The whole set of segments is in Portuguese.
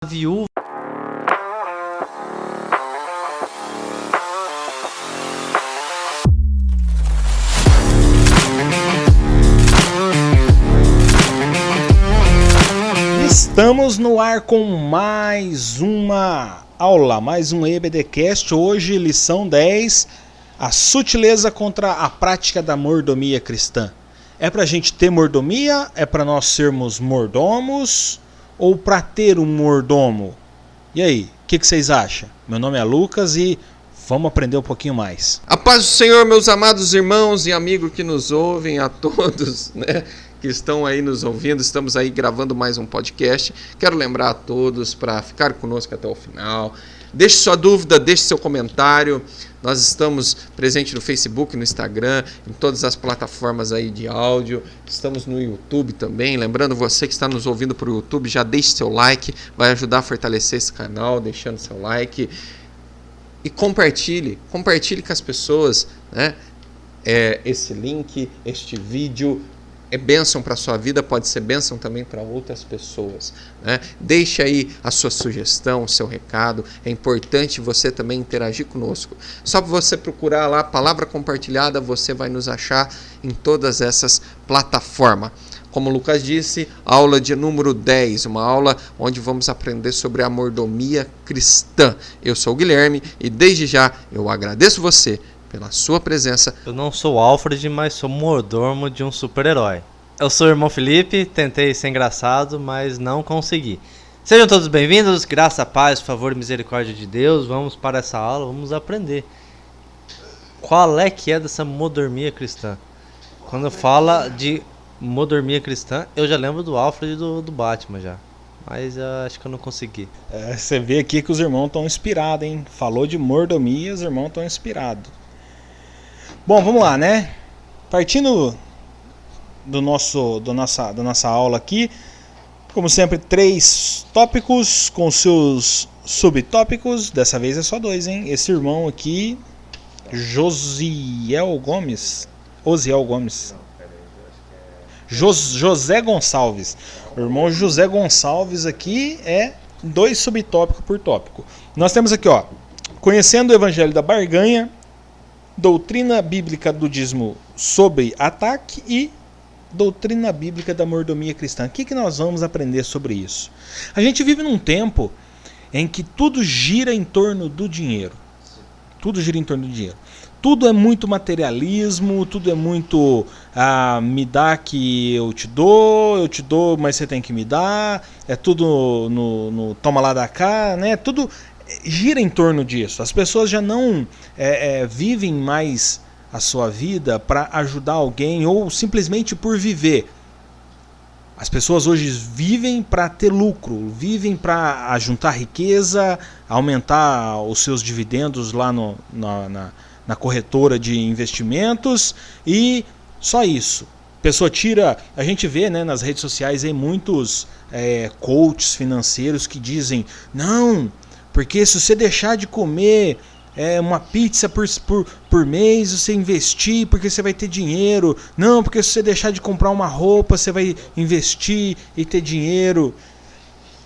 viúva. Estamos no ar com mais uma aula, mais um EBDcast. Hoje, lição 10, a sutileza contra a prática da mordomia cristã. É pra gente ter mordomia? É pra nós sermos mordomos? Ou pra ter um mordomo? E aí, o que vocês acham? Meu nome é Lucas e vamos aprender um pouquinho mais. A paz do Senhor, meus amados irmãos e amigos que nos ouvem, a todos, que estão aí nos ouvindo. Estamos aí gravando mais um podcast. Quero lembrar a todos para ficar conosco até o final. Deixe sua dúvida, deixe seu comentário. Nós estamos presentes no Facebook, no Instagram, em todas as plataformas aí de áudio. Estamos no YouTube também. Lembrando, você que está nos ouvindo por YouTube, já deixe seu like. Vai ajudar a fortalecer esse canal, deixando seu like. E compartilhe com as pessoas, esse link, este vídeo. É bênção para a sua vida, pode ser bênção também para outras pessoas. Deixe aí a sua sugestão, o seu recado. É importante você também interagir conosco. Só para você procurar lá a palavra compartilhada, você vai nos achar em todas essas plataformas. Como o Lucas disse, aula de número 10, uma aula onde vamos aprender sobre a mordomia cristã. Eu sou o Guilherme e desde já eu agradeço você pela sua presença. Eu não sou Alfred, mas sou mordomo de um super-herói. Eu sou o irmão Felipe, tentei ser engraçado, mas não consegui. Sejam todos bem-vindos, graça, paz, favor e misericórdia de Deus. Vamos para essa aula, vamos aprender. Qual é que é dessa mordomia cristã? Quando fala de mordomia cristã, eu já lembro do Alfred e do Batman já. Mas acho que eu não consegui. Você vê aqui que os irmãos estão inspirados, hein? Falou de mordomia, os irmãos estão inspirados. Bom, vamos lá, Partindo da nossa aula aqui, como sempre, 3 tópicos com seus subtópicos. Dessa vez é só 2, hein? Esse irmão aqui, José Gonçalves. O irmão José Gonçalves aqui é 2 subtópicos por tópico. Nós temos aqui, conhecendo o Evangelho da Barganha, doutrina bíblica do dízimo sobre ataque e doutrina bíblica da mordomia cristã. O que nós vamos aprender sobre isso? A gente vive num tempo em que tudo gira em torno do dinheiro. Tudo gira em torno do dinheiro. Tudo é muito materialismo, tudo é muito me dá que eu te dou, mas você tem que me dar. É tudo no toma lá da cá, Tudo gira em torno disso. As pessoas já não vivem mais a sua vida para ajudar alguém ou simplesmente por viver. As pessoas hoje vivem para ter lucro, vivem para juntar riqueza, aumentar os seus dividendos lá na corretora de investimentos e só isso. A pessoa a gente vê nas redes sociais aí muitos coaches financeiros que dizem, não, porque se você deixar de comer uma pizza por mês, você investir, porque você vai ter dinheiro. Não, porque se você deixar de comprar uma roupa, você vai investir e ter dinheiro.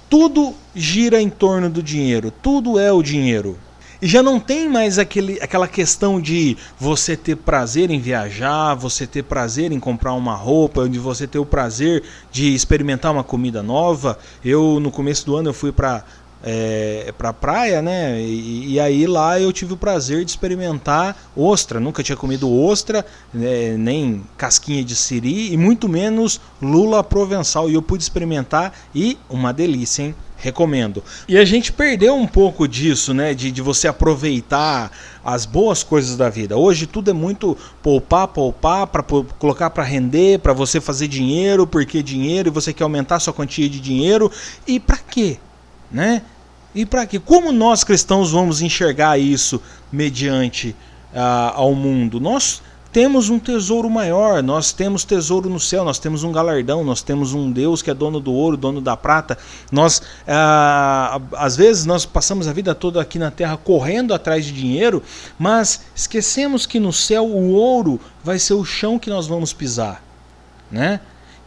Tudo gira em torno do dinheiro, tudo é o dinheiro. E já não tem mais aquela questão de você ter prazer em viajar, você ter prazer em comprar uma roupa, de você ter o prazer de experimentar uma comida nova. No começo do ano, eu fui para praia, e aí lá eu tive o prazer de experimentar ostra. Nunca tinha comido ostra, nem casquinha de siri e muito menos lula provençal, e eu pude experimentar e uma delícia, hein? Recomendo. E a gente perdeu um pouco disso, de você aproveitar as boas coisas da vida. Hoje tudo é muito poupar, para colocar para render, para você fazer dinheiro, porque dinheiro, e você quer aumentar a sua quantia de dinheiro. E para quê? E para quê? Como nós cristãos vamos enxergar isso mediante ao mundo? Nós temos um tesouro maior, nós temos tesouro no céu, nós temos um galardão, nós temos um Deus que é dono do ouro, dono da prata. Às vezes nós passamos a vida toda aqui na terra correndo atrás de dinheiro, mas esquecemos que no céu o ouro vai ser o chão que nós vamos pisar.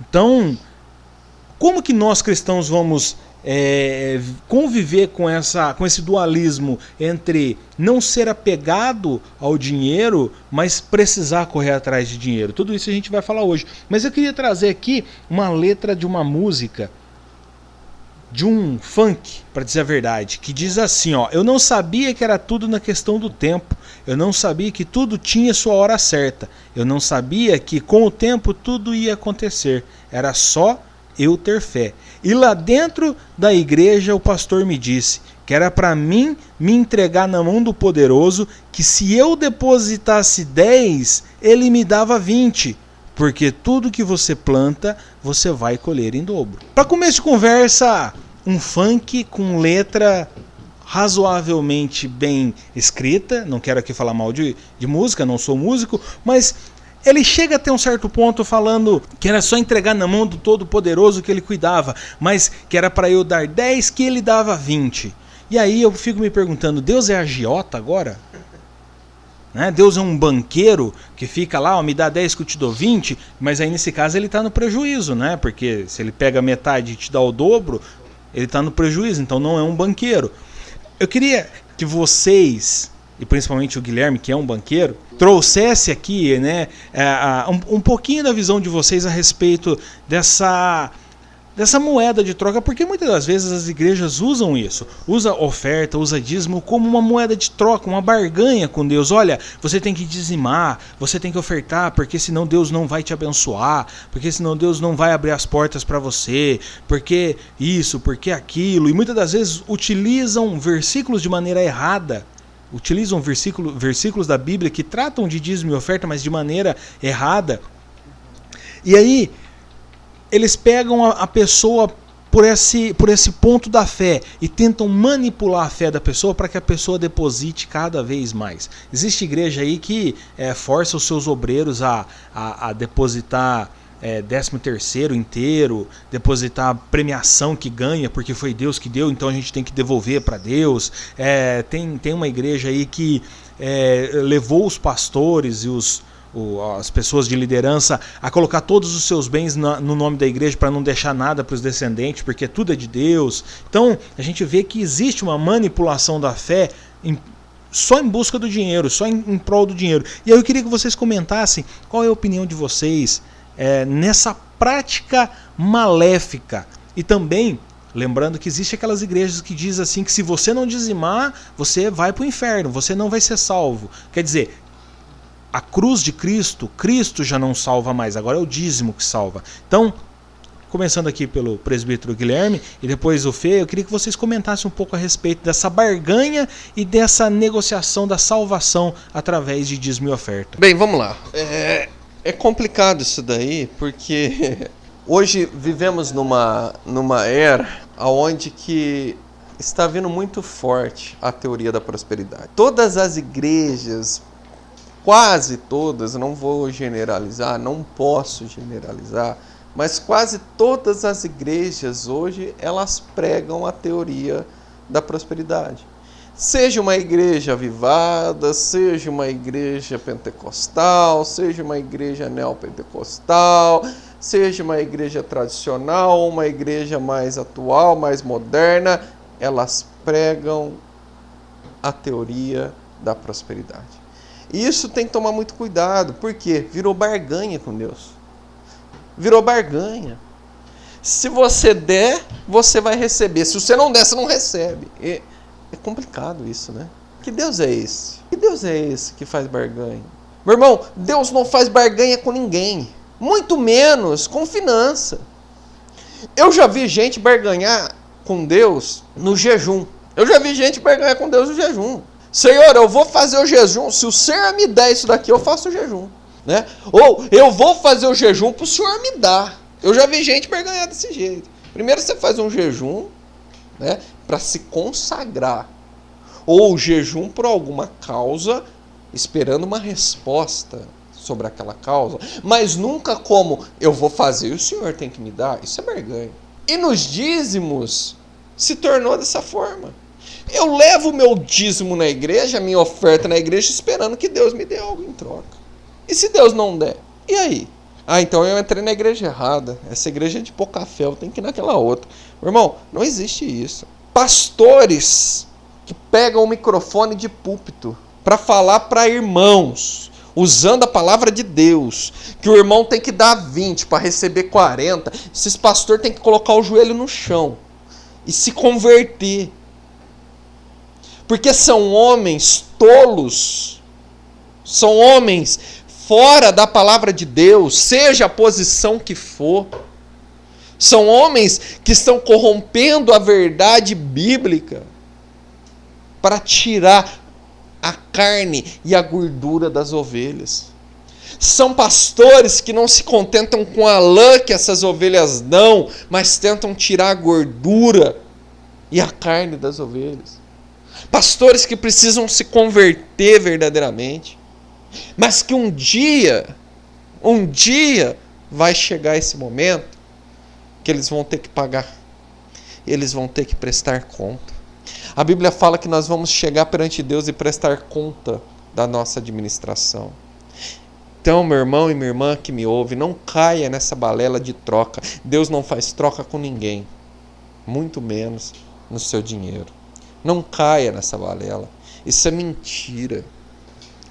Então, como que nós cristãos vamos conviver com esse dualismo entre não ser apegado ao dinheiro, mas precisar correr atrás de dinheiro. Tudo isso a gente vai falar hoje. Mas eu queria trazer aqui uma letra de uma música, de um funk, para dizer a verdade, que diz assim, ó: eu não sabia que era tudo na questão do tempo, eu não sabia que tudo tinha sua hora certa, eu não sabia que com o tempo tudo ia acontecer, era só eu ter fé. E lá dentro da igreja o pastor me disse que era para mim me entregar na mão do poderoso, que se eu depositasse 10, ele me dava 20. Porque tudo que você planta, você vai colher em dobro. Para começo de conversa, um funk com letra razoavelmente bem escrita. Não quero aqui falar mal de música, não sou músico, mas ele chega até um certo ponto falando que era só entregar na mão do Todo-Poderoso que ele cuidava, mas que era para eu dar 10 que ele dava 20. E aí eu fico me perguntando, Deus é agiota agora? Deus é um banqueiro que fica lá, ó, me dá 10 que eu te dou 20, mas aí nesse caso ele está no prejuízo, né? Porque se ele pega metade e te dá o dobro, ele está no prejuízo, então não é um banqueiro. Eu queria que vocês, e principalmente o Guilherme, que é um banqueiro, trouxesse aqui, né, um pouquinho da visão de vocês a respeito dessa moeda de troca, porque muitas das vezes as igrejas usam isso, usa oferta, usa dízimo como uma moeda de troca, uma barganha com Deus. Olha, você tem que dizimar, você tem que ofertar, porque senão Deus não vai te abençoar, porque senão Deus não vai abrir as portas para você, porque isso, porque aquilo, e muitas das vezes utilizam versículos de maneira errada, utilizam versículos da Bíblia que tratam de dízimo e oferta, mas de maneira errada. E aí eles pegam a pessoa por esse ponto da fé e tentam manipular a fé da pessoa para que a pessoa deposite cada vez mais. Existe igreja aí que força os seus obreiros a depositar 13º inteiro, depositar a premiação que ganha porque foi Deus que deu, então a gente tem que devolver para Deus. Tem uma igreja aí que levou os pastores e as pessoas de liderança a colocar todos os seus bens no nome da igreja para não deixar nada para os descendentes, porque tudo é de Deus. Então a gente vê que existe uma manipulação da fé só em busca do dinheiro, só em prol do dinheiro. E aí eu queria que vocês comentassem qual é a opinião de vocês nessa prática maléfica. E também lembrando que existe aquelas igrejas que dizem assim que se você não dizimar, você vai para o inferno, você não vai ser salvo. Quer dizer, a cruz de Cristo, Cristo já não salva mais, agora é o dízimo que salva. Então, começando aqui pelo presbítero Guilherme e depois o Fê, eu queria que vocês comentassem um pouco a respeito dessa barganha e dessa negociação da salvação através de dízimo e oferta. Bem, vamos lá. É complicado isso daí, porque hoje vivemos numa era onde que está vindo muito forte a teoria da prosperidade. Todas as igrejas, quase todas, não vou generalizar, não posso generalizar, mas quase todas as igrejas hoje, elas pregam a teoria da prosperidade. Seja uma igreja avivada, seja uma igreja pentecostal, seja uma igreja neopentecostal, seja uma igreja tradicional, uma igreja mais atual, mais moderna, elas pregam a teoria da prosperidade. E isso tem que tomar muito cuidado, porque virou barganha com Deus. Virou barganha. Se você der, você vai receber. Se você não der, você não recebe. É complicado isso, né? Que Deus é esse? Que Deus é esse que faz barganha? Meu irmão, Deus não faz barganha com ninguém. Muito menos com finança. Eu já vi gente barganhar com Deus no jejum. Eu já vi gente barganhar com Deus no jejum. Senhor, eu vou fazer o jejum. Se o Senhor me der isso daqui, eu faço o jejum. Né? Ou eu vou fazer o jejum para o Senhor me dar. Eu já vi gente barganhar desse jeito. Primeiro você faz um jejum, né, para se consagrar. Ou o jejum por alguma causa, esperando uma resposta sobre aquela causa. Mas nunca como eu vou fazer e o Senhor tem que me dar. Isso é barganha. E nos dízimos se tornou dessa forma. Eu levo o meu dízimo na igreja, a minha oferta na igreja, esperando que Deus me dê algo em troca. E se Deus não der? E aí? Ah, então eu entrei na igreja errada. Essa igreja é de pouca fé, eu tenho que ir naquela outra. Irmão, não existe isso. Pastores que pegam o microfone de púlpito para falar para irmãos, usando a palavra de Deus, que o irmão tem que dar 20 para receber 40. Esses pastores têm que colocar o joelho no chão e se converter. Porque são homens tolos, são homens fora da palavra de Deus, seja a posição que for. São homens que estão corrompendo a verdade bíblica para tirar a carne e a gordura das ovelhas. São pastores que não se contentam com a lã que essas ovelhas dão, mas tentam tirar a gordura e a carne das ovelhas. Pastores que precisam se converter verdadeiramente, mas que um dia vai chegar esse momento que eles vão ter que pagar, eles vão ter que prestar conta. A Bíblia fala que nós vamos chegar perante Deus e prestar conta da nossa administração. Então, meu irmão e minha irmã que me ouve, não caia nessa balela de troca. Deus não faz troca com ninguém, muito menos no seu dinheiro. Não caia nessa balela. Isso é mentira.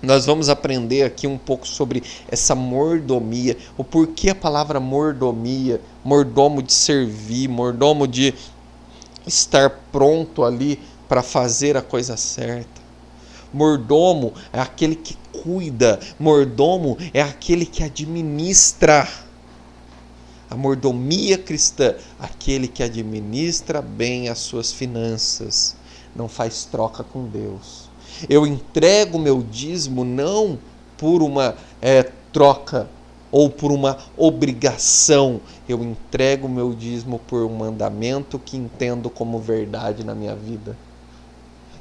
Nós vamos aprender aqui um pouco sobre essa mordomia. O porquê a palavra mordomia, mordomo de servir, mordomo de estar pronto ali para fazer a coisa certa. Mordomo é aquele que cuida. Mordomo é aquele que administra. A mordomia cristã, aquele que administra bem as suas finanças, não faz troca com Deus. Eu entrego meu dízimo não por uma troca ou por uma obrigação. Eu entrego meu dízimo por um mandamento que entendo como verdade na minha vida.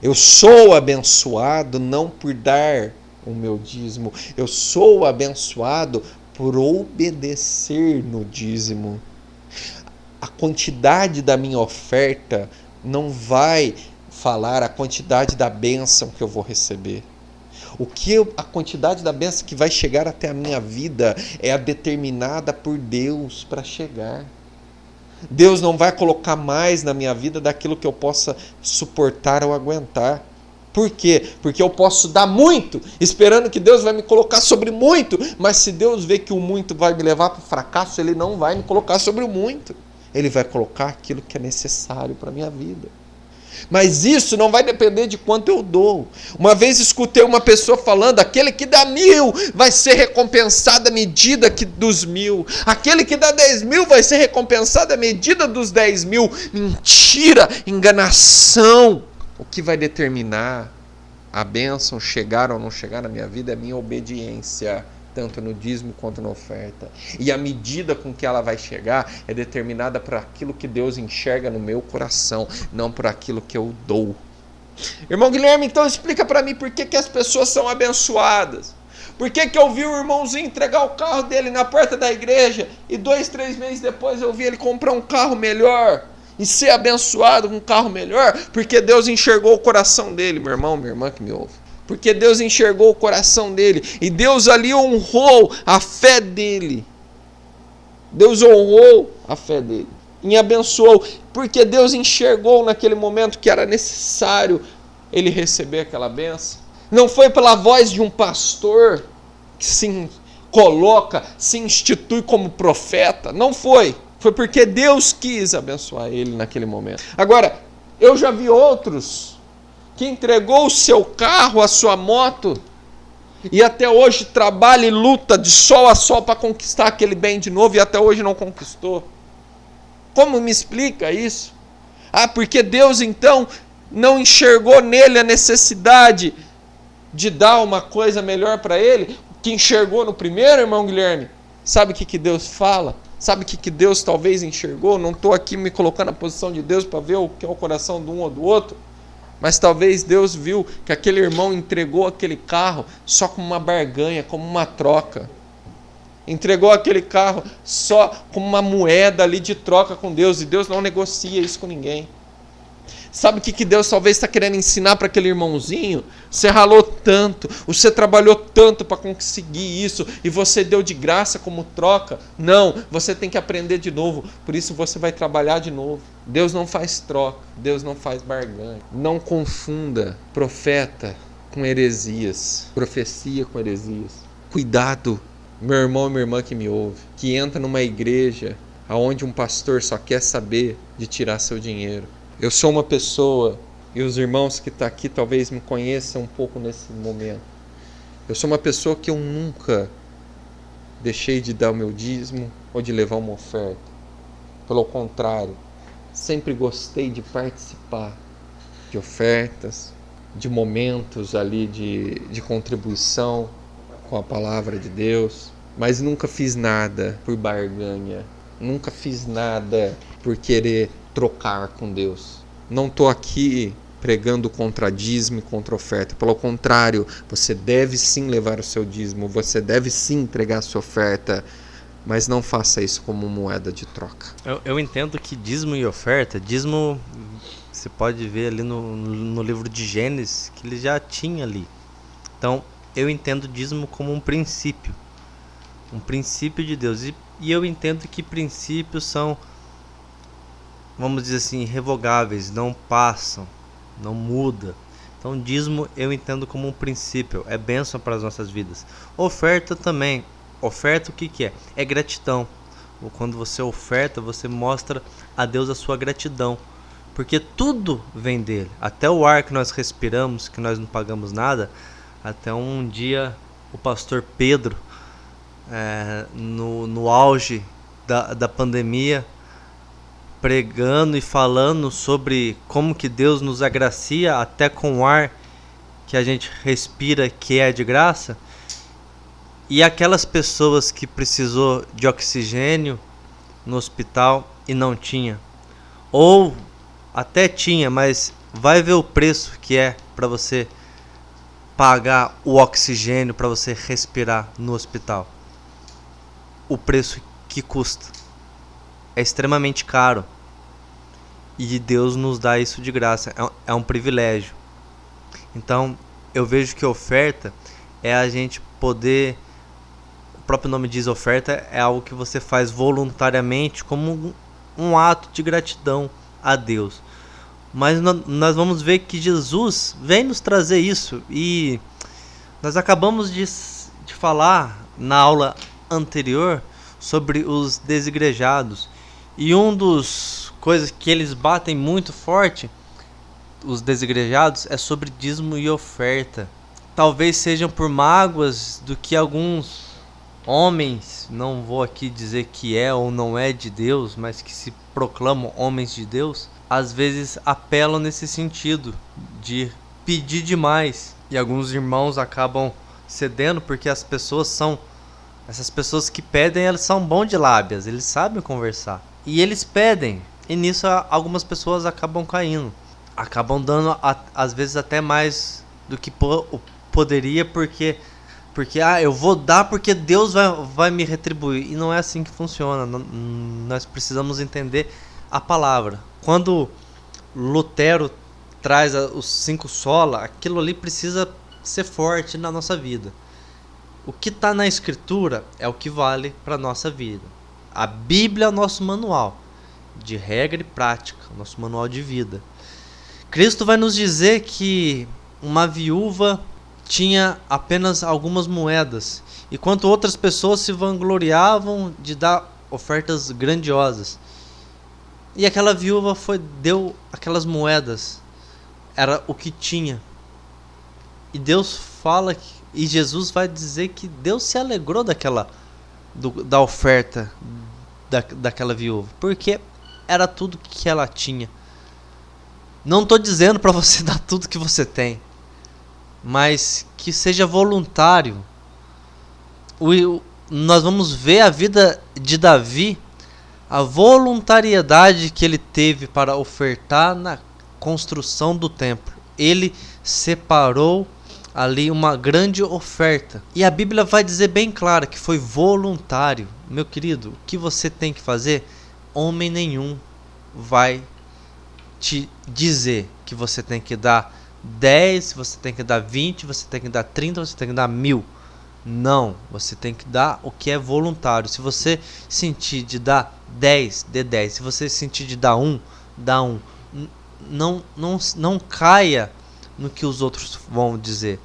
Eu sou abençoado não por dar o meu dízimo. Eu sou abençoado por obedecer no dízimo. A quantidade da minha oferta não vai falar a quantidade da bênção que eu vou receber. A quantidade da bênção que vai chegar até a minha vida é a determinada por Deus para chegar. Deus não vai colocar mais na minha vida daquilo que eu possa suportar ou aguentar. Por quê? Porque eu posso dar muito, esperando que Deus vai me colocar sobre muito, mas se Deus vê que o muito vai me levar para o fracasso, Ele não vai me colocar sobre o muito. Ele vai colocar aquilo que é necessário para a minha vida. Mas isso não vai depender de quanto eu dou. Uma vez escutei uma pessoa falando: aquele que dá 1.000 vai ser recompensado à medida dos 1.000. Aquele que dá 10.000 vai ser recompensado à medida dos 10.000. Mentira, enganação. O que vai determinar a bênção chegar ou não chegar na minha vida é a minha obediência, tanto no dízimo quanto na oferta. E a medida com que ela vai chegar é determinada por aquilo que Deus enxerga no meu coração, não por aquilo que eu dou. Irmão Guilherme, então explica para mim por que as pessoas são abençoadas. Por que eu vi o irmãozinho entregar o carro dele na porta da igreja e 2, 3 meses depois eu vi ele comprar um carro melhor e ser abençoado com um carro melhor? Porque Deus enxergou o coração dele, meu irmão, minha irmã que me ouve. Porque Deus enxergou o coração dele. E Deus ali honrou a fé dele. Deus honrou a fé dele. E abençoou. Porque Deus enxergou naquele momento que era necessário ele receber aquela bênção. Não foi pela voz de um pastor que se coloca, se institui como profeta. Não foi. Foi porque Deus quis abençoar ele naquele momento. Agora, eu já vi outros que entregou o seu carro, a sua moto, e até hoje trabalha e luta de sol a sol para conquistar aquele bem de novo, e até hoje não conquistou. Como me explica isso? Ah, porque Deus então não enxergou nele a necessidade de dar uma coisa melhor para ele, que enxergou no primeiro, irmão Guilherme? Sabe o que Deus fala? Sabe o que Deus talvez enxergou? Não estou aqui me colocando na posição de Deus para ver o que é o coração de um ou do outro. Mas talvez Deus viu que aquele irmão entregou aquele carro só como uma barganha, como uma troca. Entregou aquele carro só como uma moeda ali de troca com Deus. E Deus não negocia isso com ninguém. Sabe o que Deus talvez está querendo ensinar para aquele irmãozinho? Você ralou tanto, você trabalhou tanto para conseguir isso e você deu de graça como troca. Não, você tem que aprender de novo, por isso você vai trabalhar de novo. Deus não faz troca, Deus não faz barganha. Não confunda profeta com heresias, profecia com heresias. Cuidado, meu irmão e minha irmã que me ouve, que entra numa igreja onde um pastor só quer saber de tirar seu dinheiro. Eu sou uma pessoa, e os irmãos que estão aqui talvez me conheçam um pouco nesse momento. Eu sou uma pessoa que eu nunca deixei de dar o meu dízimo ou de levar uma oferta. Pelo contrário, sempre gostei de participar de ofertas, de momentos ali de contribuição com a palavra de Deus, mas nunca fiz nada por barganha, nunca fiz nada por querer trocar com Deus. Não estou aqui pregando contra dízimo e contra oferta. Pelo contrário, você deve sim levar o seu dízimo, você deve sim entregar a sua oferta, mas não faça isso como moeda de troca. Eu entendo que dízimo e oferta, dízimo você pode ver ali no livro de Gênesis, que ele já tinha ali. Então, eu entendo dízimo como um princípio de Deus. E eu entendo que princípios são, vamos dizer assim, irrevogáveis, não passam, não muda. Então dízimo eu entendo como um princípio, é bênção para as nossas vidas. Oferta também. Oferta o que é? É gratidão. Quando você oferta, você mostra a Deus a sua gratidão. Porque tudo vem dele. Até o ar que nós respiramos, que nós não pagamos nada. Até um dia o pastor Pedro, no auge da pandemia, pregando e falando sobre como que Deus nos agracia até com o ar que a gente respira, que é de graça. E aquelas pessoas que precisou de oxigênio no hospital e não tinha, ou até tinha, mas vai ver o preço que é para você pagar o oxigênio para você respirar no hospital. O preço que custa é extremamente caro. E Deus nos dá isso de graça, é um privilégio. Então eu vejo que oferta é a gente poder, o próprio nome diz oferta, é algo que você faz voluntariamente como um ato de gratidão a Deus. Mas nós vamos ver que Jesus vem nos trazer isso. E nós acabamos de falar na aula anterior sobre os desigrejados. E dos coisas que eles batem muito forte, os desigrejados, é sobre dízimo e oferta. Talvez sejam por mágoas do que alguns homens, não vou aqui dizer que é ou não é de Deus, mas que se proclamam homens de Deus, às vezes apelam nesse sentido de pedir demais. E alguns irmãos acabam cedendo porque essas pessoas que pedem, elas são bons de lábias, eles sabem conversar. E eles pedem, e nisso algumas pessoas acabam caindo. Acabam dando, às vezes, até mais do que poderia, porque eu vou dar porque Deus vai me retribuir. E não é assim que funciona. Nós precisamos entender a palavra. Quando Lutero traz os 5 sola, aquilo ali precisa ser forte na nossa vida. O que está na Escritura é o que vale para a nossa vida. A Bíblia é o nosso manual de regra e prática, o nosso manual de vida. Cristo vai nos dizer que uma viúva tinha apenas algumas moedas, enquanto outras pessoas se vangloriavam de dar ofertas grandiosas. E aquela viúva deu aquelas moedas, era o que tinha. E Deus fala, e Jesus vai dizer que Deus se alegrou da oferta daquela viúva, porque era tudo que ela tinha. Não estou dizendo para você dar tudo que você tem, mas que seja voluntário. Nós vamos ver a vida de Davi, a voluntariedade que ele teve para ofertar na construção do templo. Ele separou ali uma grande oferta. E a Bíblia vai dizer bem claro que foi voluntário. Meu querido, o que você tem que fazer? Homem nenhum vai te dizer que você tem que dar 10, você tem que dar 20, você tem que dar 30, você tem que dar 1000. Não, você tem que dar o que é voluntário. Se você sentir de dar 10, dê 10. Se você sentir de dar 1, dá 1. Não caia no que os outros vão dizer,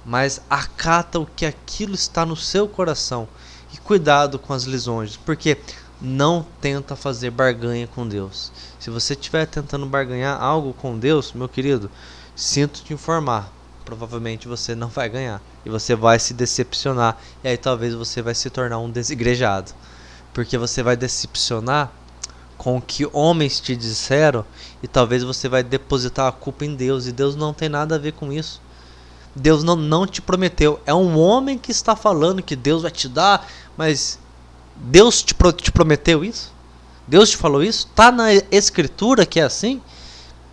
mas acata o que aquilo está no seu coração. E cuidado com as lisonjas, porque não tenta fazer barganha com Deus. Se você estiver tentando barganhar algo com Deus, meu querido, sinto te informar, provavelmente você não vai ganhar. E você vai se decepcionar. E aí talvez você vai se tornar um desigrejado. Porque você vai decepcionar com o que homens te disseram. E talvez você vai depositar a culpa em Deus. E Deus não tem nada a ver com isso. Deus não te prometeu. É um homem que está falando que Deus vai te dar. Mas Deus te prometeu isso? Deus te falou isso? Está na escritura que é assim?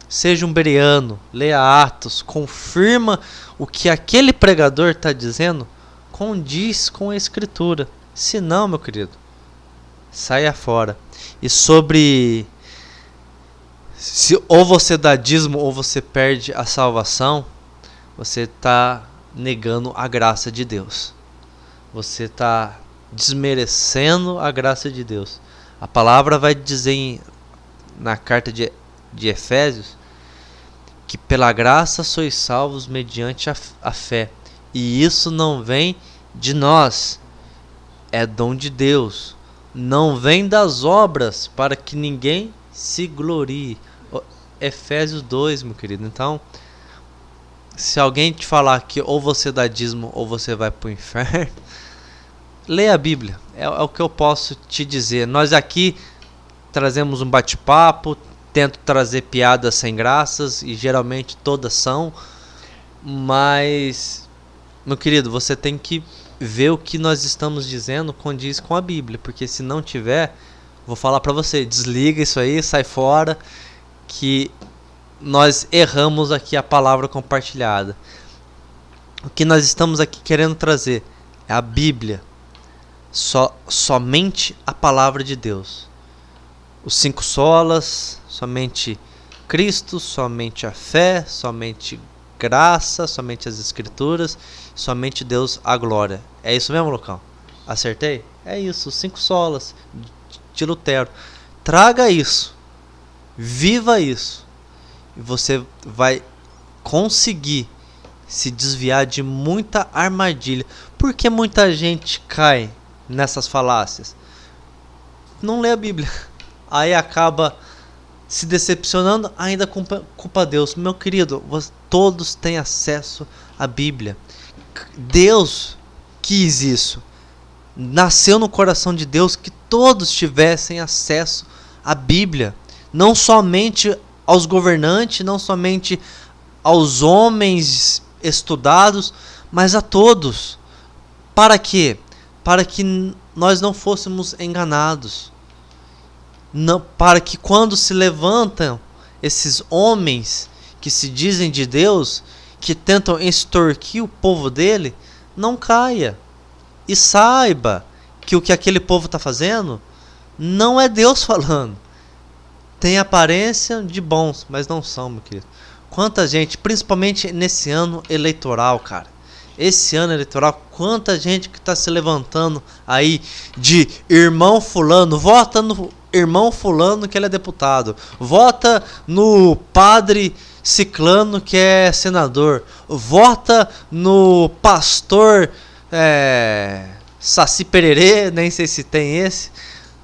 Seja um bereano, leia Atos, confirma o que aquele pregador está dizendo, condiz com a escritura. Se não, meu querido, saia fora. E sobre se ou você dá dízimo ou você perde a salvação, você está negando a graça de Deus. Você está desmerecendo a graça de Deus. A palavra vai dizer na carta de Efésios que pela graça sois salvos mediante a fé. E isso não vem de nós, é dom de Deus. Não vem das obras para que ninguém se glorie. Efésios 2, meu querido. Então, se alguém te falar que ou você dá dízimo ou você vai para o inferno, leia a Bíblia. É o que eu posso te dizer. Nós aqui trazemos um bate-papo, tento trazer piadas sem graças, e geralmente todas são, mas, meu querido, você tem que ver o que nós estamos dizendo condiz com a Bíblia, porque se não tiver, vou falar para você, desliga isso aí, sai fora, que nós erramos aqui a palavra compartilhada. O que nós estamos aqui querendo trazer é a Bíblia, somente a palavra de Deus. Os 5 solas, somente Cristo, somente a fé, somente graça, somente as escrituras, somente Deus a glória. É isso mesmo, Lucão? Acertei? É isso, os 5 solas de Lutero. Traga isso, viva isso, e você vai conseguir se desviar de muita armadilha. Por que muita gente cai nessas falácias? Não lê a Bíblia. Aí acaba se decepcionando, ainda culpa Deus. Meu querido, todos têm acesso à Bíblia. Deus quis isso. Nasceu no coração de Deus que todos tivessem acesso à Bíblia. Não somente aos governantes, não somente aos homens estudados, mas a todos. Para quê? Para que nós não fôssemos enganados. Não, para que quando se levantam esses homens que se dizem de Deus, que tentam extorquir o povo dele, não caia. E saiba que o que aquele povo está fazendo não é Deus falando. Tem aparência de bons, mas não são, meu querido. Quanta gente, principalmente nesse ano eleitoral, cara. Esse ano eleitoral, quanta gente que está se levantando aí de irmão fulano, vota no irmão fulano que ele é deputado, vota no padre ciclano que é senador, vota no pastor Saci Pererê, nem sei se tem esse,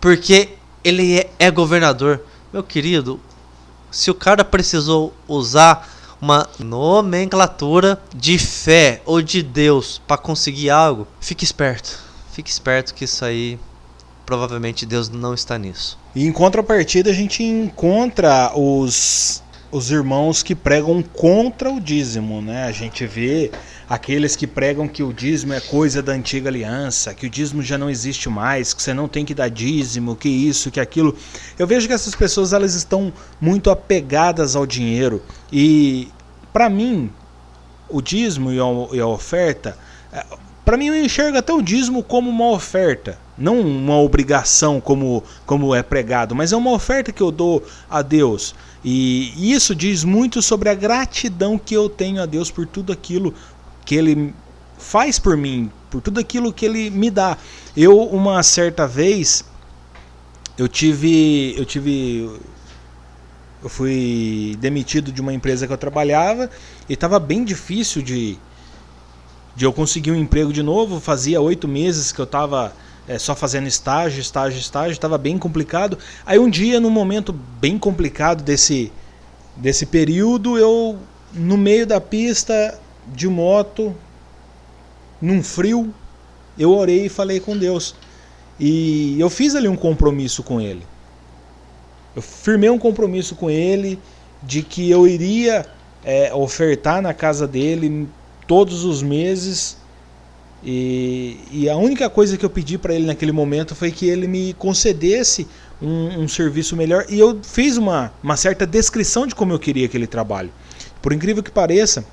porque ele é governador. Meu querido, se o cara precisou usar uma nomenclatura de fé ou de Deus para conseguir algo, fique esperto que isso aí provavelmente Deus não está nisso. E em contrapartida a gente encontra os irmãos que pregam contra o dízimo, né? A gente vê aqueles que pregam que o dízimo é coisa da antiga aliança, que o dízimo já não existe mais, que você não tem que dar dízimo, que isso, que aquilo. Eu vejo que essas pessoas elas estão muito apegadas ao dinheiro, e para mim o dízimo e a oferta, para mim eu enxergo até o dízimo como uma oferta, não uma obrigação como é pregado, mas é uma oferta que eu dou a Deus. E isso diz muito sobre a gratidão que eu tenho a Deus por tudo aquilo que Ele faz por mim, por tudo aquilo que Ele me dá. Eu, uma certa vez, eu fui demitido de uma empresa que eu trabalhava e estava bem difícil de eu conseguir um emprego de novo. Fazia 8 meses que eu estava só fazendo estágio, estava bem complicado. Aí um dia, num momento bem complicado desse período, eu, no meio da pista, de moto, num frio, eu orei e falei com Deus. E eu fiz ali um compromisso com Ele. Eu firmei um compromisso com Ele de que eu iria ofertar na casa dele todos os meses. E a única coisa que eu pedi para ele naquele momento foi que ele me concedesse um serviço melhor. E eu fiz uma certa descrição de como eu queria aquele trabalho. Por incrível que pareça,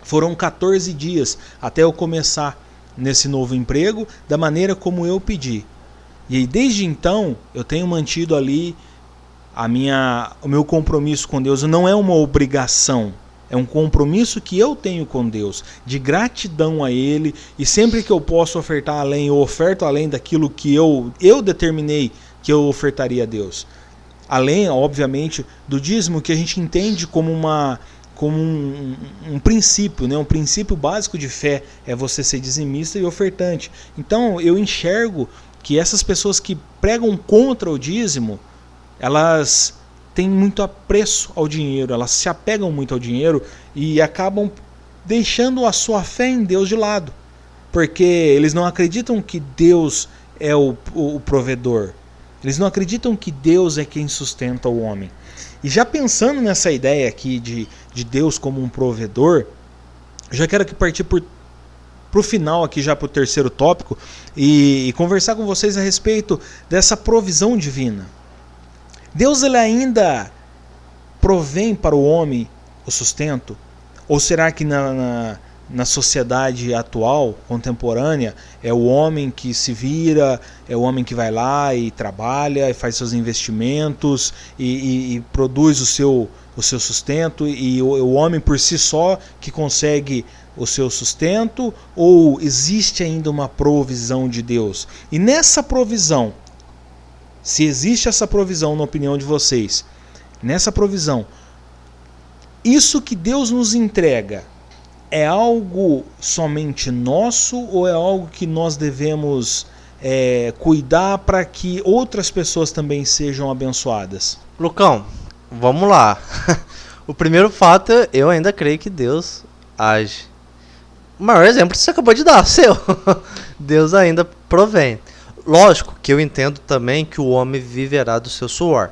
foram 14 dias até eu começar nesse novo emprego da maneira como eu pedi. E aí, desde então eu tenho mantido ali o meu compromisso com Deus. Não é uma obrigação. É um compromisso que eu tenho com Deus, de gratidão a Ele, e sempre que eu posso ofertar além, eu oferto além daquilo que eu determinei que eu ofertaria a Deus. Além, obviamente, do dízimo, que a gente entende como um princípio, né? Um princípio básico de fé é você ser dizimista e ofertante. Então eu enxergo que essas pessoas que pregam contra o dízimo, elas têm muito apreço ao dinheiro, elas se apegam muito ao dinheiro e acabam deixando a sua fé em Deus de lado, porque eles não acreditam que Deus é o provedor, eles não acreditam que Deus é quem sustenta o homem. E já pensando nessa ideia aqui de Deus como um provedor, eu já quero aqui partir para o final, aqui já para o terceiro tópico, e conversar com vocês a respeito dessa provisão divina. Deus, ele ainda provém para o homem o sustento? Ou será que na sociedade atual, contemporânea, é o homem que se vira, é o homem que vai lá e trabalha, e faz seus investimentos e produz o seu sustento, e o homem por si só que consegue o seu sustento? Ou existe ainda uma provisão de Deus? E nessa provisão, se existe essa provisão na opinião de vocês, nessa provisão, isso que Deus nos entrega é algo somente nosso, ou é algo que nós devemos cuidar para que outras pessoas também sejam abençoadas? Lucão, vamos lá. O primeiro fato, eu ainda creio que Deus age. O maior exemplo você acabou de dar, seu. Deus ainda provém. Lógico que eu entendo também que o homem viverá do seu suor.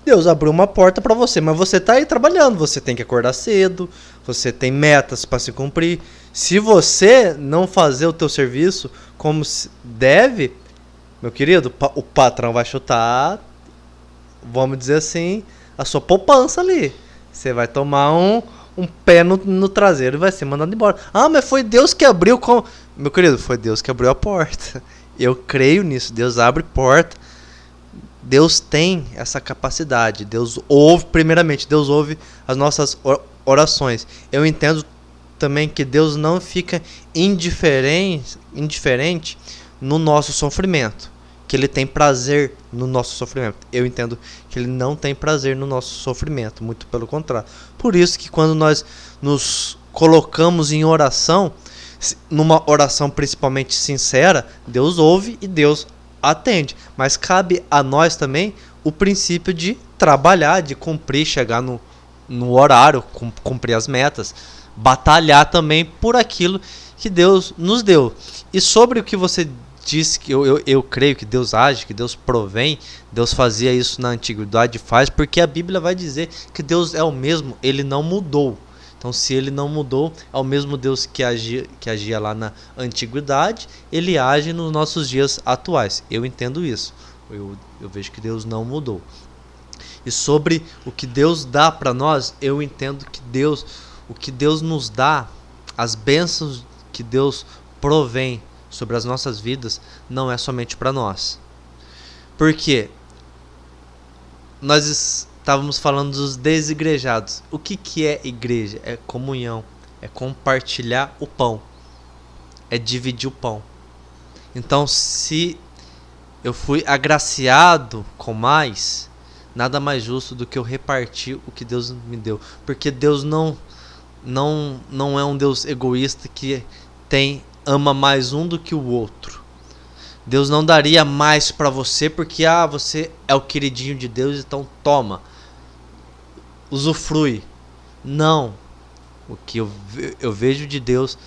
Deus abriu uma porta para você, mas você está aí trabalhando, você tem que acordar cedo, você tem metas para se cumprir. Se você não fazer o teu serviço como deve, meu querido, o patrão vai chutar, vamos dizer assim, a sua poupança ali. Você vai tomar um pé no traseiro e vai ser mandado embora. Ah, mas foi Deus que abriu. Meu querido, foi Deus que abriu a porta. Eu creio nisso. Deus abre porta. Deus tem essa capacidade. Deus ouve, primeiramente, Deus ouve as nossas orações. Eu entendo também que Deus não fica indiferente no nosso sofrimento, que Ele tem prazer no nosso sofrimento. Eu entendo que Ele não tem prazer no nosso sofrimento, muito pelo contrário. Por isso que quando nós nos colocamos em oração, numa oração principalmente sincera, Deus ouve e Deus atende. Mas cabe a nós também o princípio de trabalhar, de cumprir, chegar no horário, cumprir as metas, batalhar também por aquilo que Deus nos deu. E sobre o que você disse, que eu creio que Deus age, que Deus provém, Deus fazia isso na antiguidade, faz, porque a Bíblia vai dizer que Deus é o mesmo, Ele não mudou. Então, se Ele não mudou, é o mesmo Deus que agia lá na antiguidade, Ele age nos nossos dias atuais. Eu entendo isso. Eu vejo que Deus não mudou. E sobre o que Deus dá para nós, eu entendo que o que Deus nos dá, as bênçãos que Deus provém sobre as nossas vidas não é somente para nós. Por quê? Nós estávamos falando dos desigrejados. O que é igreja? É comunhão, é compartilhar o pão, é dividir o pão. Então, se eu fui agraciado com mais, nada mais justo do que eu repartir o que Deus me deu. Porque Deus não é um Deus egoísta que ama mais um do que o outro. Deus não daria mais para você porque você é o queridinho de Deus, então toma, usufrui. Não. O que eu vejo de Deus,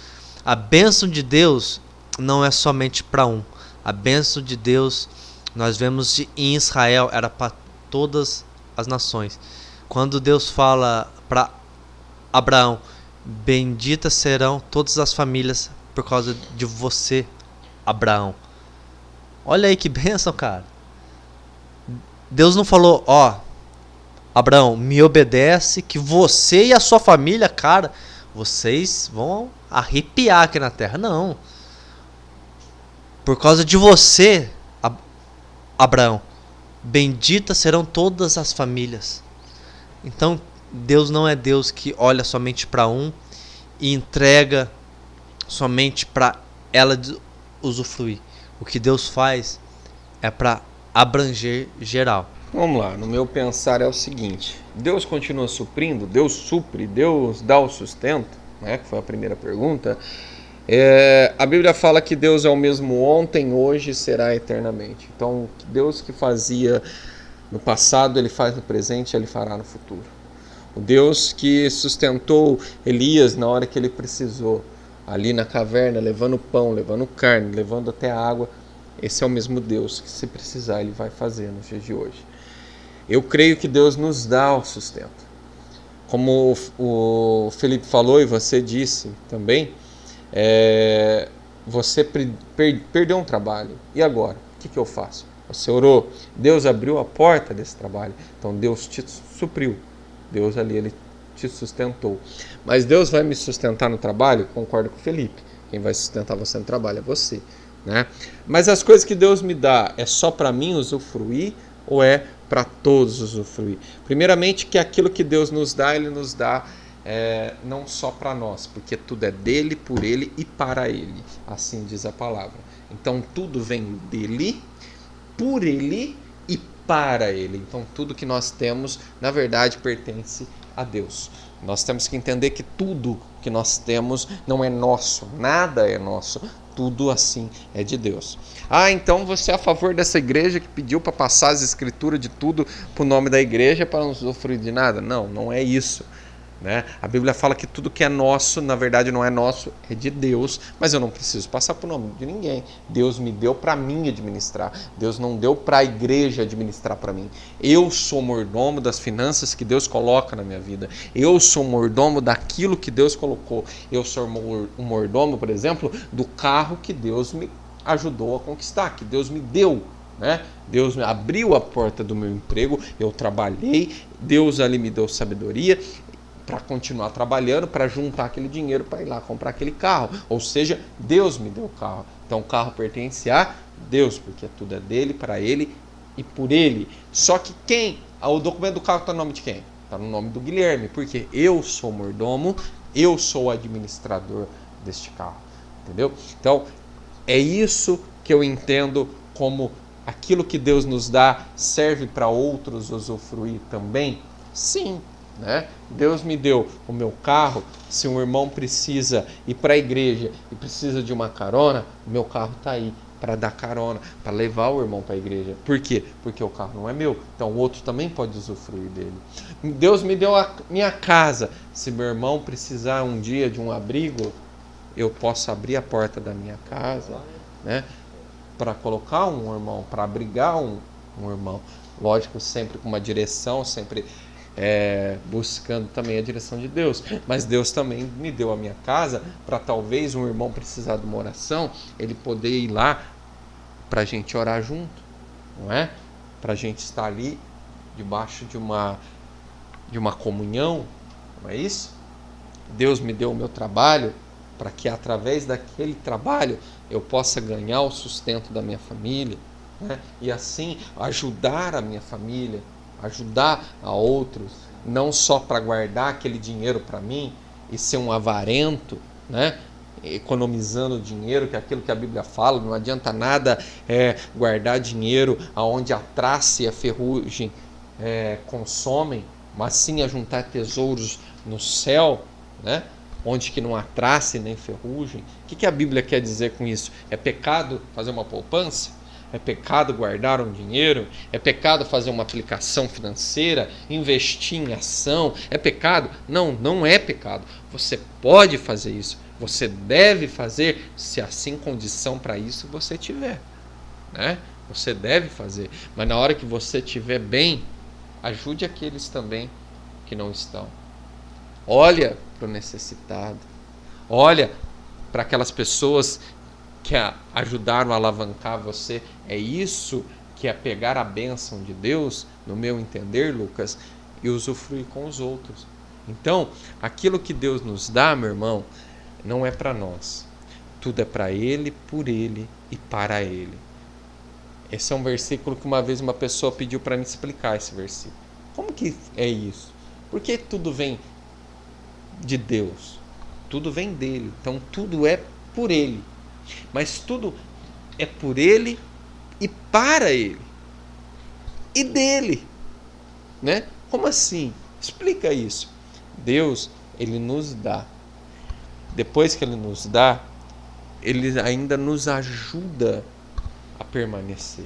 a bênção de Deus não é somente para um. A bênção de Deus, nós vemos em Israel, era para todas as nações. Quando Deus fala para Abraão, benditas serão todas as famílias por causa de você, Abraão. Olha aí que bênção, cara. Deus não falou, Abraão, me obedece que você e a sua família, cara, vocês vão arrepiar aqui na terra. Não. Por causa de você, Abraão, benditas serão todas as famílias. Então, Deus não é Deus que olha somente para um e entrega somente para ela usufruir. O que Deus faz é para abranger geral. Vamos lá, no meu pensar é o seguinte: Deus continua suprindo, Deus supre, Deus dá o sustento, né? Que foi a primeira pergunta. A Bíblia fala que Deus é o mesmo ontem, hoje e será eternamente. Então, Deus que fazia no passado, Ele faz no presente, Ele fará no futuro. O Deus que sustentou Elias na hora que ele precisou, ali na caverna, levando pão, levando carne, levando até a água, esse é o mesmo Deus que, se precisar, Ele vai fazer nos dias de hoje. Eu creio que Deus nos dá o sustento. Como o Felipe falou e você disse também, você perdeu um trabalho. E agora? O que eu faço? Você orou, Deus abriu a porta desse trabalho. Então Deus te supriu. Deus ali, Ele te sustentou. Mas Deus vai me sustentar no trabalho? Concordo com o Felipe. Quem vai sustentar você no trabalho é você, né? Mas as coisas que Deus me dá é só para mim usufruir ou é para todos usufruir? Primeiramente, que aquilo que Deus nos dá, Ele nos dá não só para nós, porque tudo é dele, por ele e para ele, assim diz a palavra. Então tudo vem dele, por ele e para ele. Então tudo que nós temos, na verdade, pertence a Deus. Nós temos que entender que tudo que nós temos não é nosso, nada é nosso, tudo assim é de Deus. Então você é a favor dessa igreja que pediu para passar as escrituras de tudo para o nome da igreja para não usufruir de nada? Não, não é isso. Né? A Bíblia fala que tudo que é nosso, na verdade não é nosso, é de Deus, mas eu não preciso passar por nome de ninguém. Deus me deu para mim administrar, Deus não deu para a igreja administrar para mim. Eu sou mordomo das finanças que Deus coloca na minha vida, eu sou mordomo daquilo que Deus colocou, eu sou um mordomo, por exemplo, do carro que Deus me ajudou a conquistar, que Deus me deu. Né? Deus me abriu a porta do meu emprego, eu trabalhei, Deus ali me deu sabedoria para continuar trabalhando, para juntar aquele dinheiro para ir lá comprar aquele carro. Ou seja, Deus me deu o carro. Então o carro pertence a Deus, porque tudo é dele, para ele e por ele. Só que o documento do carro está no nome de quem? Está no nome do Guilherme, porque eu sou mordomo, eu sou o administrador deste carro. Entendeu? Então é isso que eu entendo como aquilo que Deus nos dá serve para outros usufruir também? Sim. Né? Deus me deu o meu carro. Se um irmão precisa ir para a igreja e precisa de uma carona, o meu carro está aí para dar carona, para levar o irmão para a igreja. Por quê? Porque o carro não é meu, então o outro também pode usufruir dele. Deus me deu a minha casa. Se meu irmão precisar um dia de um abrigo, eu posso abrir a porta da minha casa, né? Para colocar um irmão, para abrigar um irmão. Lógico, sempre com uma direção, sempre buscando também a direção de Deus. Mas Deus também me deu a minha casa para talvez um irmão precisar de uma oração, ele poder ir lá para a gente orar junto, não é? Para a gente estar ali debaixo de uma comunhão, não é isso? Deus me deu o meu trabalho para que através daquele trabalho eu possa ganhar o sustento da minha família, né? E assim ajudar a minha família, ajudar a outros, não só para guardar aquele dinheiro para mim e ser um avarento, né? Economizando dinheiro, que é aquilo que a Bíblia fala, não adianta nada guardar dinheiro aonde a traça e a ferrugem consomem, mas sim a juntar tesouros no céu, né? Onde que não há traça e nem ferrugem. O que a Bíblia quer dizer com isso? É pecado fazer uma poupança? É pecado guardar um dinheiro? É pecado fazer uma aplicação financeira? Investir em ação? É pecado? Não, não é pecado. Você pode fazer isso. Você deve fazer, se assim condição para isso você tiver, né? Você deve fazer. Mas na hora que você estiver bem, ajude aqueles também que não estão. Olha para o necessitado. Olha para aquelas pessoas que ajudaram a alavancar você. É isso que é pegar a bênção de Deus, no meu entender, Lucas, e usufruir com os outros. Então, aquilo que Deus nos dá, meu irmão, não é para nós. Tudo é para Ele, por Ele e para Ele. Esse é um versículo que uma vez uma pessoa pediu para me explicar esse versículo. Como que é isso? Por que tudo vem de Deus? Tudo vem dele. Então tudo é por Ele. Mas tudo é por Ele e para Ele. E dele. Né? Como assim? Explica isso. Deus, Ele nos dá. Depois que Ele nos dá, Ele ainda nos ajuda a permanecer,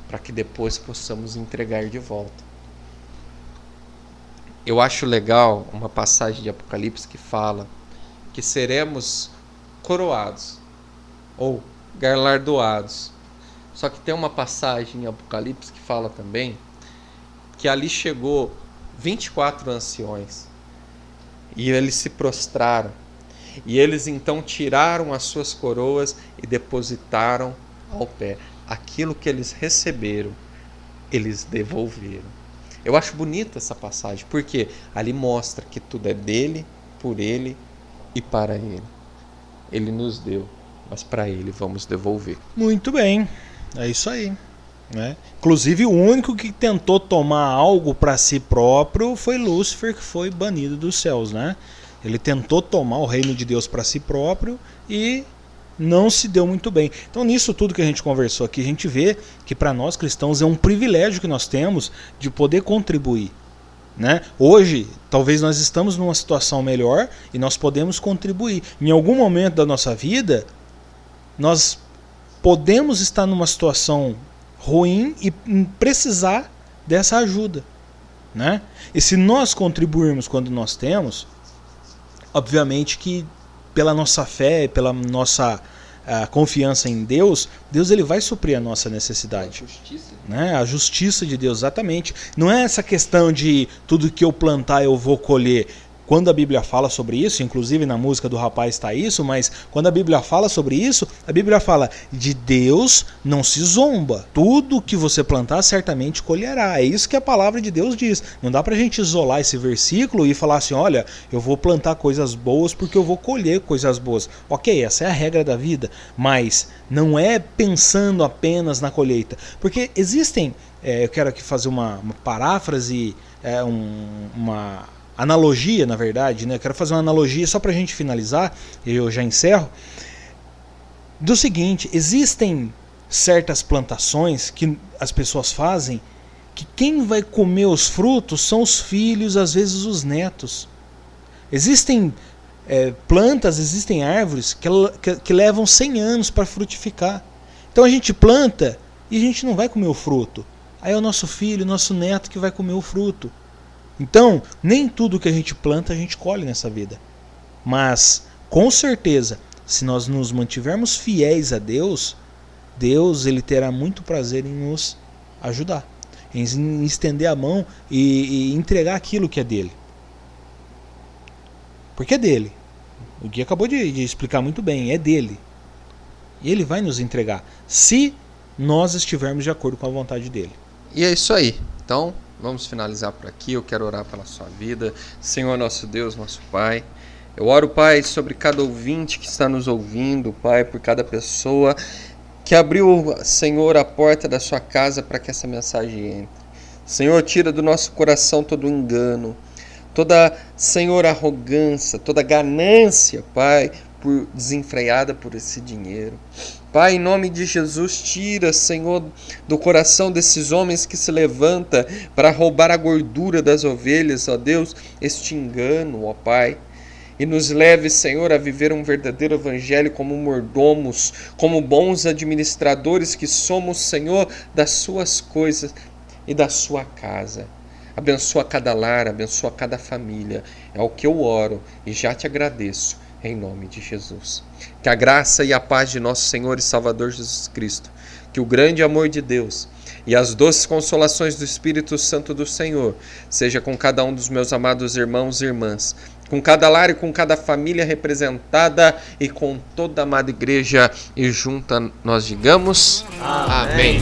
para que depois possamos entregar de volta. Eu acho legal uma passagem de Apocalipse que fala que seremos coroados ou galardoados. Só que tem uma passagem em Apocalipse que fala também que ali chegou 24 anciões e eles se prostraram. E eles então tiraram as suas coroas e depositaram ao pé. Aquilo que eles receberam, eles devolveram. Eu acho bonita essa passagem, porque ali mostra que tudo é dele, por ele e para ele. Ele nos deu, mas para ele vamos devolver. Muito bem, é isso aí. Né? Inclusive o único que tentou tomar algo para si próprio foi Lúcifer, que foi banido dos céus, né? Ele tentou tomar o reino de Deus para si próprio e não se deu muito bem. Então nisso tudo que a gente conversou aqui, a gente vê que para nós cristãos é um privilégio que nós temos de poder contribuir. Né? Hoje, talvez nós estamos numa situação melhor e nós podemos contribuir. Em algum momento da nossa vida, nós podemos estar numa situação ruim e precisar dessa ajuda. Né? E se nós contribuirmos quando nós temos, obviamente que pela nossa fé, pela nossa confiança em Deus, Deus ele vai suprir a nossa necessidade. A justiça. Né? A justiça de Deus, exatamente. Não é essa questão de tudo que eu plantar eu vou colher. Quando a Bíblia fala sobre isso, inclusive na música do rapaz está isso, mas quando a Bíblia fala sobre isso, a Bíblia fala de Deus não se zomba. Tudo que você plantar certamente colherá. É isso que a palavra de Deus diz. Não dá pra gente isolar esse versículo e falar assim, olha, eu vou plantar coisas boas porque eu vou colher coisas boas. Ok, essa é a regra da vida, mas não é pensando apenas na colheita. Porque existem, eu quero aqui fazer uma paráfrase, uma analogia, na verdade, né? Eu quero fazer uma analogia só para a gente finalizar, e eu já encerro, do seguinte: existem certas plantações que as pessoas fazem que quem vai comer os frutos são os filhos, às vezes os netos. Existem plantas, existem árvores que levam 100 anos para frutificar. Então a gente planta e a gente não vai comer o fruto. Aí é o nosso filho, o nosso neto que vai comer o fruto. Então, nem tudo que a gente planta a gente colhe nessa vida. Mas, com certeza, se nós nos mantivermos fiéis a Deus, Deus ele terá muito prazer em nos ajudar, em estender a mão e entregar aquilo que é dele. Porque é dele. O Gui acabou de explicar muito bem, é dele. E ele vai nos entregar, se nós estivermos de acordo com a vontade dele. E é isso aí. Então, vamos finalizar por aqui. Eu quero orar pela sua vida. Senhor nosso Deus, nosso Pai, Eu oro, Pai, sobre cada ouvinte que está nos ouvindo, Pai, por cada pessoa que abriu, Senhor, a porta da sua casa para que essa mensagem entre. Senhor, tira do nosso coração todo engano, toda, Senhor, arrogância, toda ganância, Pai, desenfreada por esse dinheiro. Pai, em nome de Jesus, tira, Senhor, do coração desses homens que se levantam para roubar a gordura das ovelhas, ó Deus, este engano, ó Pai. E nos leve, Senhor, a viver um verdadeiro evangelho como mordomos, como bons administradores que somos, Senhor, das suas coisas e da sua casa. Abençoa cada lar, abençoa cada família. É o que eu oro e já te agradeço, em nome de Jesus. Que a graça e a paz de nosso Senhor e Salvador Jesus Cristo, que o grande amor de Deus e as doces consolações do Espírito Santo do Senhor seja com cada um dos meus amados irmãos e irmãs, com cada lar e com cada família representada e com toda a amada igreja, e junta nós digamos amém.